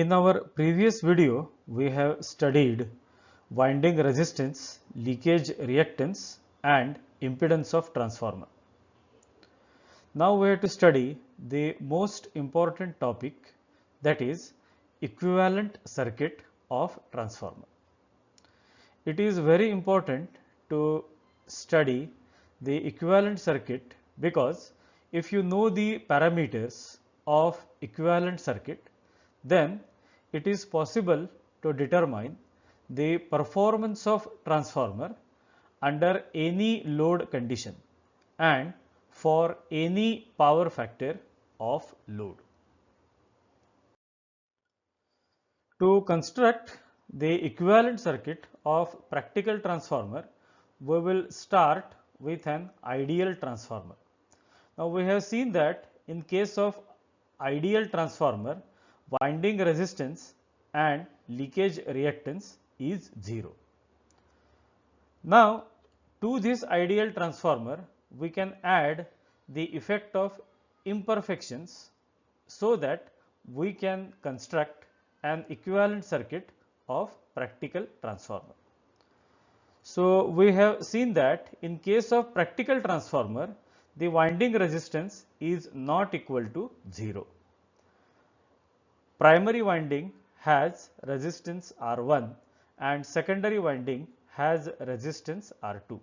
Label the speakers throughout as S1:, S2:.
S1: In our previous video, we have studied winding resistance, leakage reactance and impedance of transformer. Now we have to study the most important topic, that is equivalent circuit of transformer. It is very important to study the equivalent circuit because if you know the parameters of equivalent circuit, then it is possible to determine the performance of transformer under any load condition and for any power factor of load. To construct the equivalent circuit of practical transformer, we will start with an ideal transformer. Now we have seen that in case of ideal transformer, winding resistance and leakage reactance is 0. Now to this ideal transformer, we can add the effect of imperfections so that we can construct an equivalent circuit of practical transformer. So we have seen that in case of practical transformer, the winding resistance is not equal to 0. Primary winding has resistance R1 and secondary winding has resistance R2.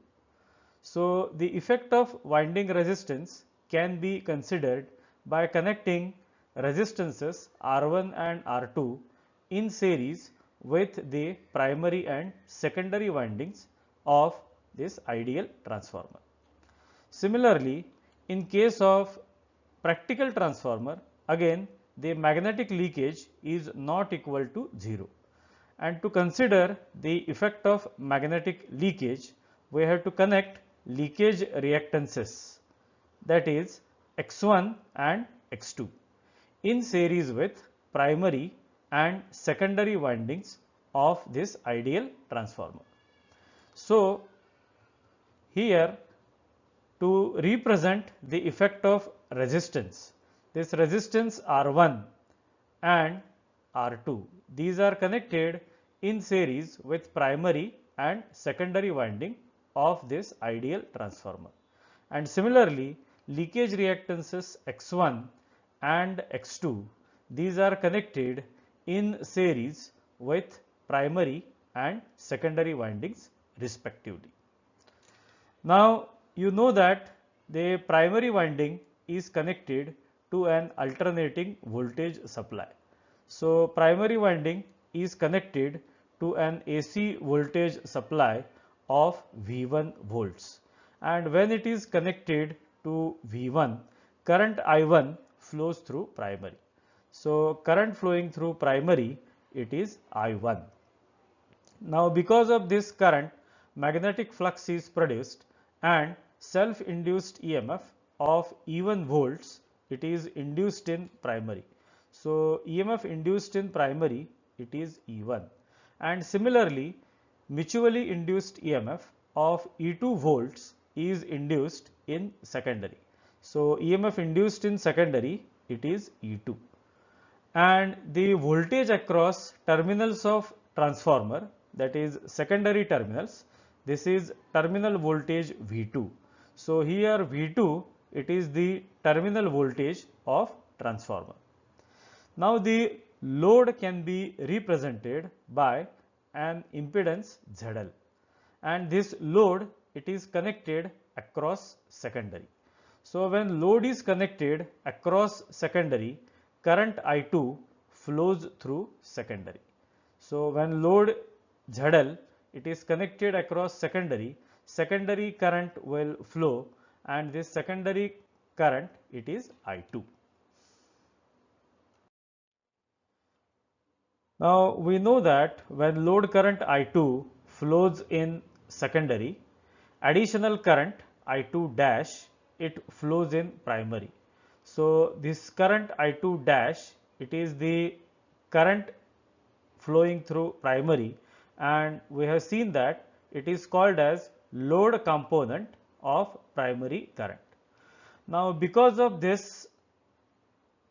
S1: So the effect of winding resistance can be considered by connecting resistances R1 and R2 in series with the primary and secondary windings of this ideal transformer. Similarly, in case of practical transformer, again the magnetic leakage is not equal to 0, and to consider the effect of magnetic leakage, we have to connect leakage reactances, that is X1 and X2, in series with primary and secondary windings of this ideal transformer. So here, to represent the effect of resistance, this resistance R1 and R2, these are connected in series with primary and secondary winding of this ideal transformer. And similarly, leakage reactances X1 and X2, these are connected in series with primary and secondary windings respectively. Now you know that the primary winding is connected to an alternating voltage supply. So primary winding is connected to an AC voltage supply of V1 volts, and when it is connected to V1, current I1 flows through primary. So current flowing through primary, it is I1. Now because of this current, magnetic flux is produced and self-induced EMF of E1 volts, it is induced in primary. So EMF induced in primary, it is E1, and similarly mutually induced EMF of E2 volts is induced in secondary. So EMF induced in secondary, it is E2, and the voltage across terminals of transformer, that is secondary terminals, this is terminal voltage V2. So here V2, it is the terminal voltage of transformer. Now the load can be represented by an impedance ZL, and this load, it is connected across secondary. So when load is connected across secondary, current I2 flows through secondary. So when load ZL, it is connected across secondary, secondary current will flow, and this secondary current, it is I2. Now we know that when load current I2 flows in secondary, additional current I2 dash, it flows in primary. So this current I2 dash, it is the current flowing through primary, and we have seen that it is called as load component of primary current. Now because of this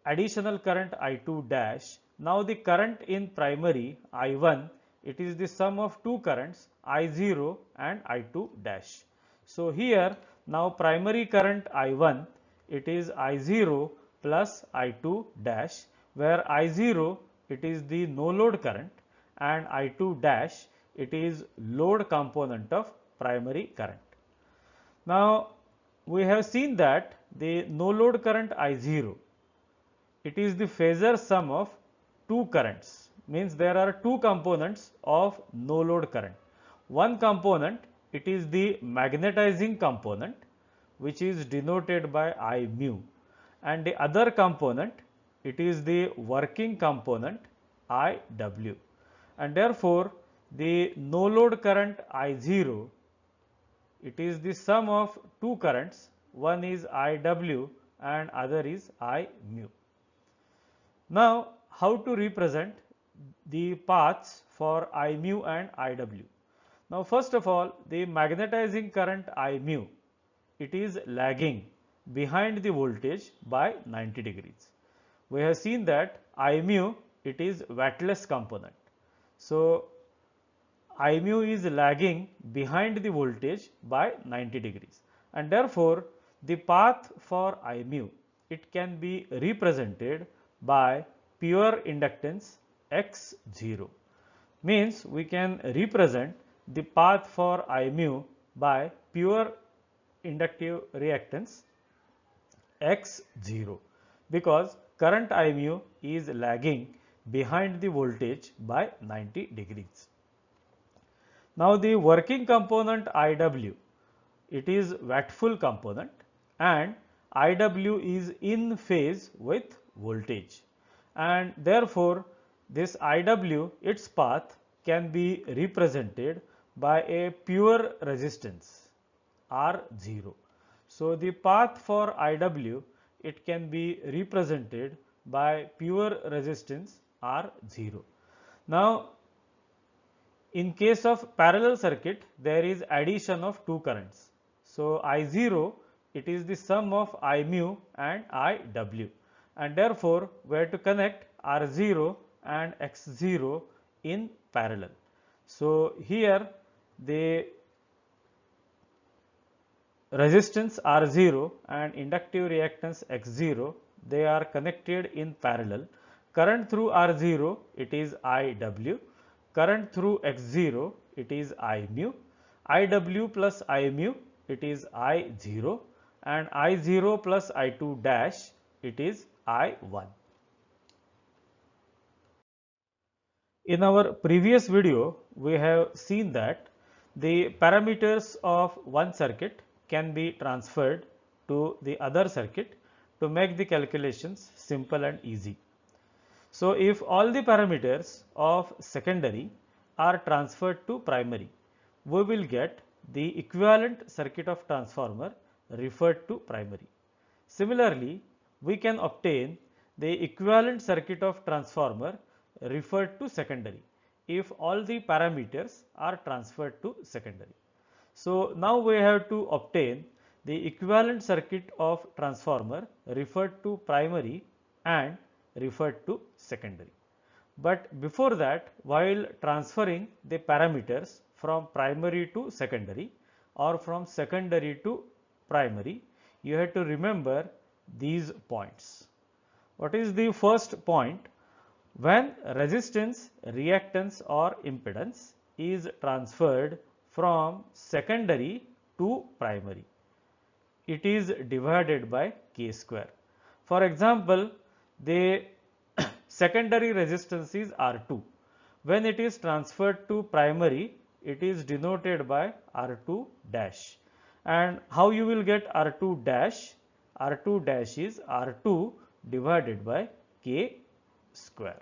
S1: additional current I2 dash, Now the current in primary I1, it is the sum of two currents I0 and I2 dash. So here now primary current I1, it is I0 plus I2 dash, where I0 it is the no load current and I2 dash it is load component of primary current. Now we have seen that the no load current I0, it is the phasor sum of two currents, means there are two components of no load current. One component, it is the magnetizing component, which is denoted by I mu, and the other component, it is the working component I w, and therefore the no load current I0, it is the sum of two currents, one is I w and other is I mu. Now, how to represent the paths for I mu and I w? Now, first of all, the magnetizing current I mu, it is lagging behind the voltage by 90 degrees. We have seen that I mu, it is wattless component. So, I mu is lagging behind the voltage by 90 degrees, and therefore, the path for I mu, it can be represented by pure inductance x0, means we can represent the path for I mu by pure inductive reactance x0, because current I mu is lagging behind the voltage by 90 degrees. Now the working component IW, it is wattful component and IW is in phase with voltage, and therefore this IW, its path can be represented by a pure resistance R0. So the path for IW, it can be represented by pure resistance R0. Now in case of parallel circuit, there is addition of two currents. So I0, it is the sum of I mu and IW, and therefore we have to connect R0 and X0 in parallel. So here the resistance R0 and inductive reactance X0, they are connected in parallel. Current through R0, it is IW. Current through X0, it is I mu. IW plus I mu, it is I0, and I0 plus I2 dash, it is I1. In our previous video, we have seen that the parameters of one circuit can be transferred to the other circuit to make the calculations simple and easy. So if all the parameters of secondary are transferred to primary, we will get the equivalent circuit of transformer referred to primary. Similarly, we can obtain the equivalent circuit of transformer referred to secondary if all the parameters are transferred to secondary. So now we have to obtain the equivalent circuit of transformer referred to primary and referred to secondary. But before that, while transferring the parameters from primary to secondary or from secondary to primary, you have to remember these points. What is the first point? When resistance, reactance or impedance is transferred from secondary to primary, it is divided by k square. For example, the secondary resistance is R2. When it is transferred to primary, it is denoted by R2 dash. And how you will get R2 dash? R2 dash is R2 divided by K square.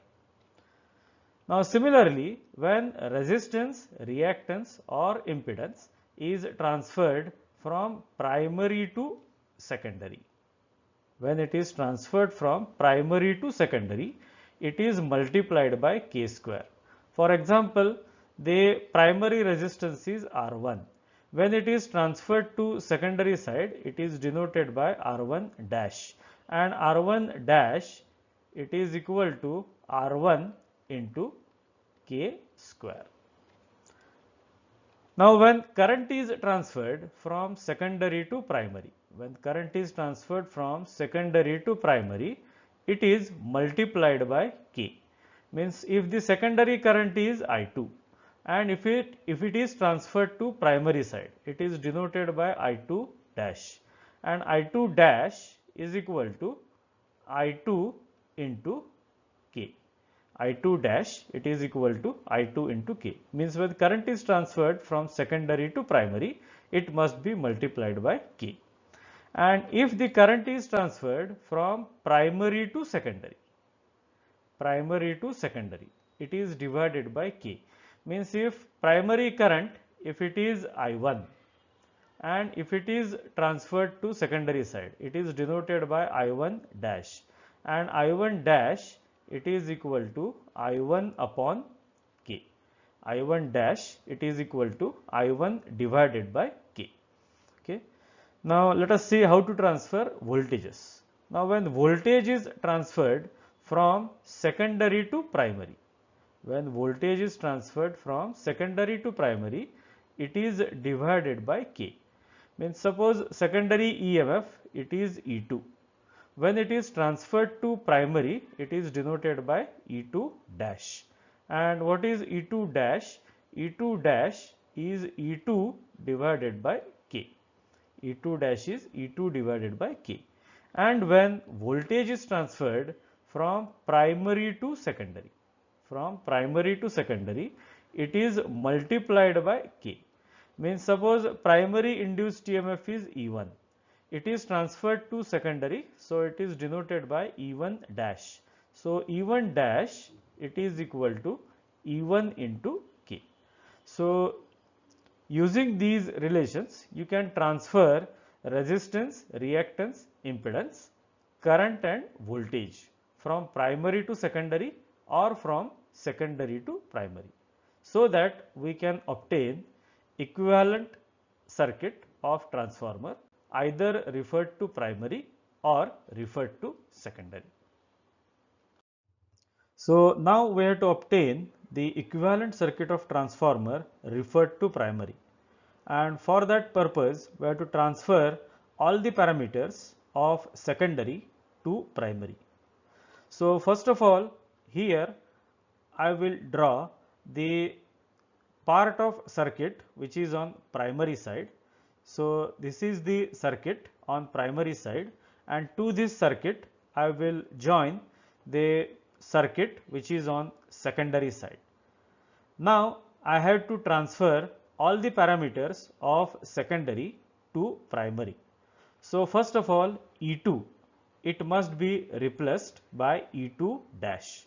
S1: Now similarly, when resistance, reactance or impedance is transferred from primary to secondary, when it is transferred from primary to secondary, it is multiplied by K square. For example, the primary resistance is R1. When it is transferred to secondary side, it is denoted by R1 dash, and R1 dash, it is equal to R1 into K square. Now, when current is transferred from secondary to primary, it is multiplied by K. Means if the secondary current is I2 and if it is transferred to primary side, it is denoted by I2 dash, and I2 dash is equal to I2 into K. I2 dash, it is equal to I2 into K. Means when current is transferred from secondary to primary, it must be multiplied by K. And if the current is transferred from primary to secondary, it is divided by K. Means if primary current, if it is I1 and if it is transferred to secondary side, it is denoted by I1 dash, and I1 dash, it is equal to I1 upon K. I1 dash, it is equal to I1 divided by K. Okay. Now let us see how to transfer voltages. Now when voltage is transferred from secondary to primary, it is divided by K. Means suppose secondary EMF, it is E2. When it is transferred to primary, it is denoted by E2 dash. And what is E2 dash? E2 dash is E2 divided by K. E2 dash is E2 divided by K. And when voltage is transferred from primary to secondary, it is multiplied by K. Means suppose primary induced EMF is E1. It is transferred to secondary, so it is denoted by E1 dash. So E1 dash, it is equal to E1 into K. So using these relations, you can transfer resistance, reactance, impedance, current and voltage from primary to secondary or from secondary to primary, so that we can obtain equivalent circuit of transformer either referred to primary or referred to secondary. So now we have to obtain the equivalent circuit of transformer referred to primary, and for that purpose we have to transfer all the parameters of secondary to primary. So first of all, here I will draw the part of circuit which is on primary side. So this is the circuit on primary side, and to this circuit I will join the circuit which is on secondary side. Now I have to transfer all the parameters of secondary to primary. So first of all, E2, it must be replaced by E2 dash.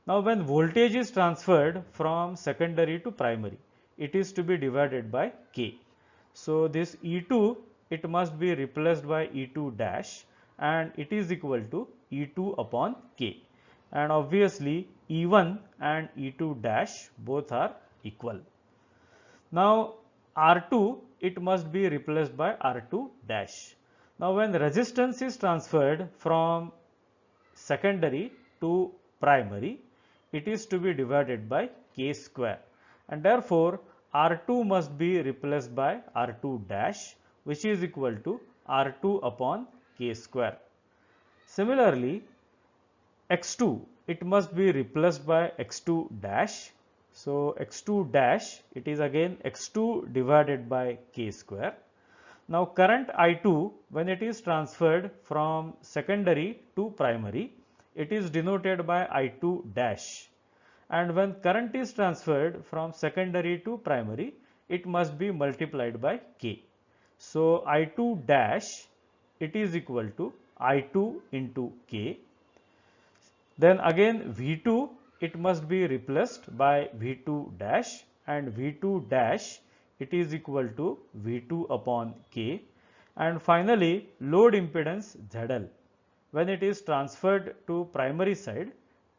S1: Now when voltage is transferred from secondary to primary, it is to be divided by K. So this E2, it must be replaced by E2 dash, and it is equal to E2 upon K. And obviously E1 and E2 dash both are equal. Now R2, it must be replaced by R2 dash. Now when resistance is transferred from secondary to primary, it is to be divided by K square, and therefore R2 must be replaced by R2 dash, which is equal to R2 upon K square. Similarly, X2, it must be replaced by X2 dash. So X2 dash, it is again X2 divided by K square. Now current I2, when it is transferred from secondary to primary, it is denoted by I2 dash, and when current is transferred from secondary to primary, it must be multiplied by K. So I2 dash, it is equal to I2 into K. Then again V2, it must be replaced by V2 dash, and V2 dash, it is equal to V2 upon K. And finally load impedance ZL, when it is transferred to primary side,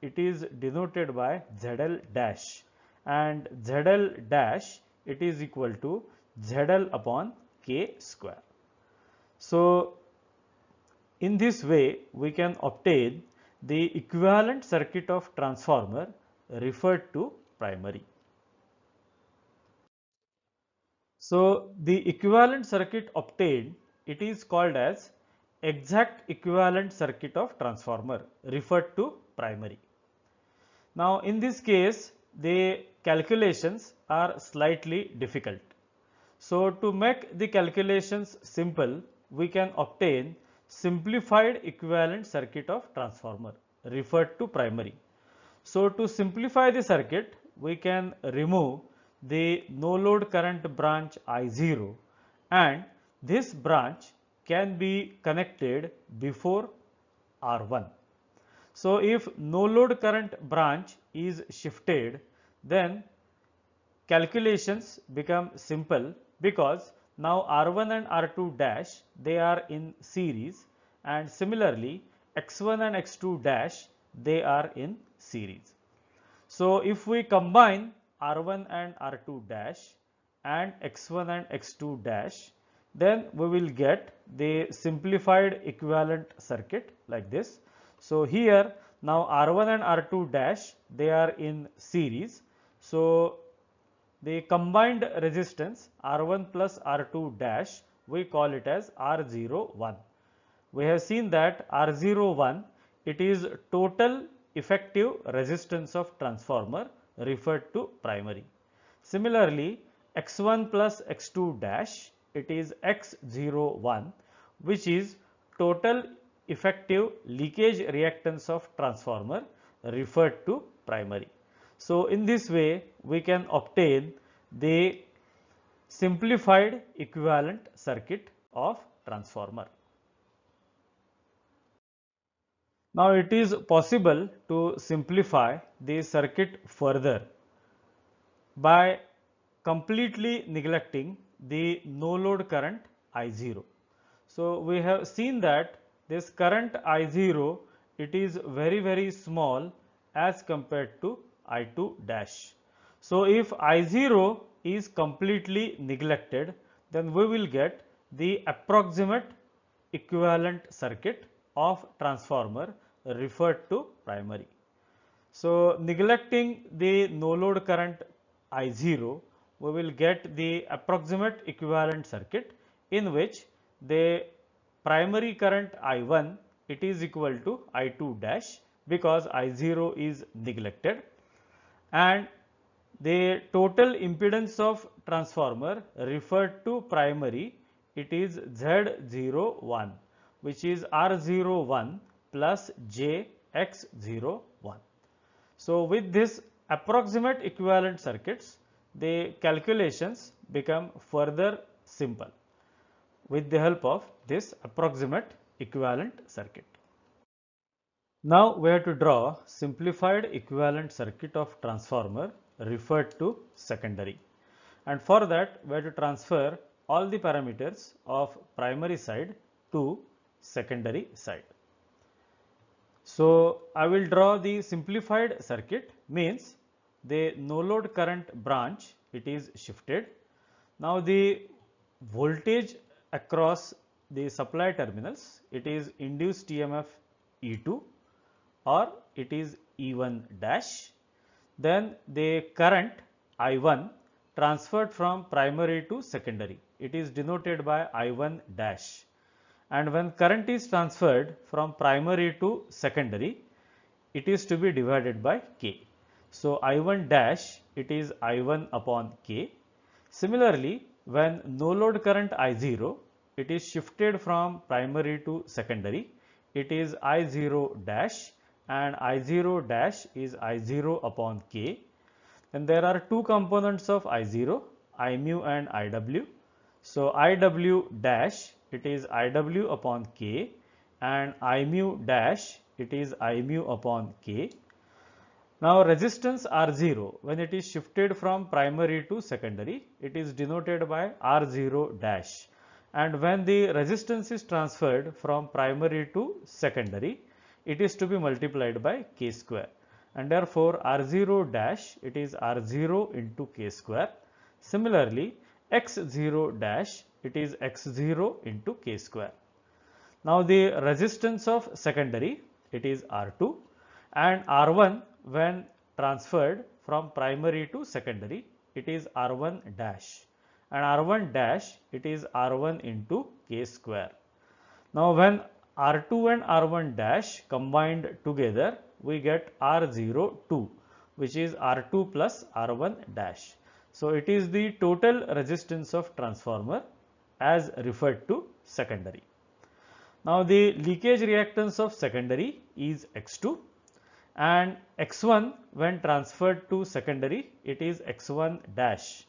S1: it is denoted by ZL dash, and ZL dash, it is equal to ZL upon K square. So in this way we can obtain the equivalent circuit of transformer referred to primary. So, the equivalent circuit obtained, it is called as exact equivalent circuit of transformer referred to primary. Now, in this case, the calculations are slightly difficult. So, to make the calculations simple, we can obtain simplified equivalent circuit of transformer referred to primary. So, to simplify the circuit, we can remove the no load current branch I0, and this branch can be connected before R1. So, if no load current branch is shifted, then calculations become simple, because now R1 and R2 dash, they are in series, and similarly X1 and X2 dash, they are in series. So, if we combine R1 and R2 dash and X1 and X2 dash, then we will get the simplified equivalent circuit like this. So, here now R1 and R2 dash, they are in series. So, the combined resistance R1 plus R2 dash, we call it as R01. We have seen that R01, it is total effective resistance of transformer referred to primary. Similarly, X1 plus X2 dash, it is X01, which is total effective leakage reactance of transformer referred to primary. So, in this way we can obtain the simplified equivalent circuit of transformer. Now, it is possible to simplify the circuit further by completely neglecting the no load current I0. So, we have seen that this current I0, it is very small as compared to I2 dash. So, if I0 is completely neglected, then we will get the approximate equivalent circuit of transformer referred to primary. So, neglecting the no load current I0, we will get the approximate equivalent circuit, in which the primary current I1, it is equal to I2 dash, because I0 is neglected, and the total impedance of transformer referred to primary, it is Z01, which is R01 plus JX01. So, with this approximate equivalent circuits, the calculations become further simple with the help of this approximate equivalent circuit. Now, we have to draw simplified equivalent circuit of transformer referred to secondary, and for that we have to transfer all the parameters of primary side to secondary side. So, I will draw the simplified circuit, means the no load current branch, it is shifted. Now, the voltage across the supply terminals, it is induced EMF E2 or it is E1 dash. Then the current I1 transferred from primary to secondary, it is denoted by I1 dash, and when current is transferred from primary to secondary, it is to be divided by K. So, I1 dash, it is I1 upon K. Similarly, when no load current I0, it is shifted from primary to secondary, it is I0 dash, and I0 dash is I0 upon K. And there are two components of I0, I mu and IW. So, IW dash, it is IW upon K, and I mu dash, it is I mu upon K. Now, resistance R0, when it is shifted from primary to secondary, it is denoted by R0 dash, and when the resistance is transferred from primary to secondary, it is to be multiplied by K square, and therefore, R0 dash, it is R0 into K square. Similarly, X0 dash, it is X0 into K square. Now, the resistance of secondary, it is R2, and R1 when transferred from primary to secondary, it is R1 dash, and R1 dash, it is R1 into K square. Now, when R2 and R1 dash combined together, we get R02, which is R2 plus R1 dash. So, it is the total resistance of transformer as referred to secondary. Now, the leakage reactance of secondary is X2, and X1 when transferred to secondary, it is X1 dash,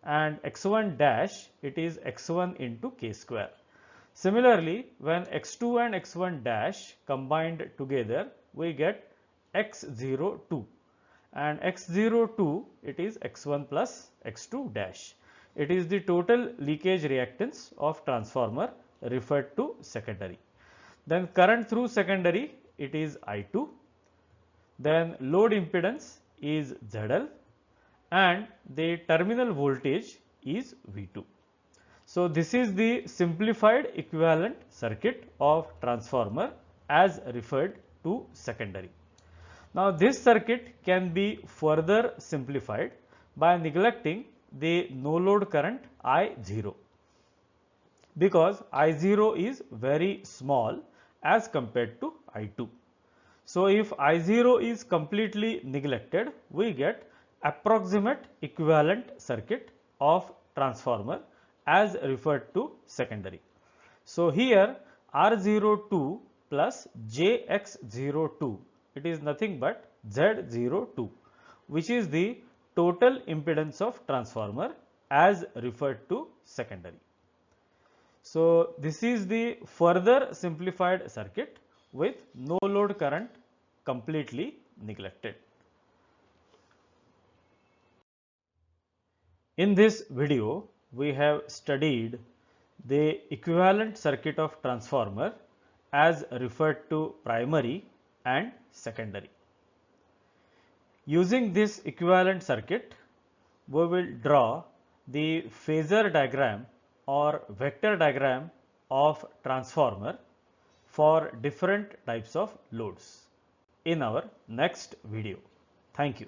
S1: and X1 dash, it is X1 into K square. Similarly, when X2 and X1 dash combined together, we get X02, and X02, it is X1 plus X2 dash. It is the total leakage reactance of transformer referred to secondary. Then current through secondary, it is I2. Then load impedance is ZL, and the terminal voltage is V2. So, this is the simplified equivalent circuit of transformer as referred to secondary. Now, this circuit can be further simplified by neglecting the no load current I0, because I0 is very small as compared to I2. So, if I0 is completely neglected, we get approximate equivalent circuit of transformer as referred to secondary. So, here R02 plus JX02, it is nothing but Z02, which is the total impedance of transformer as referred to secondary. So, this is the further simplified circuit with no load current completely neglected. In this video, we have studied the equivalent circuit of transformer as referred to primary and secondary. Using this equivalent circuit, we will draw the phasor diagram or vector diagram of transformer for different types of loads in our next video. Thank you.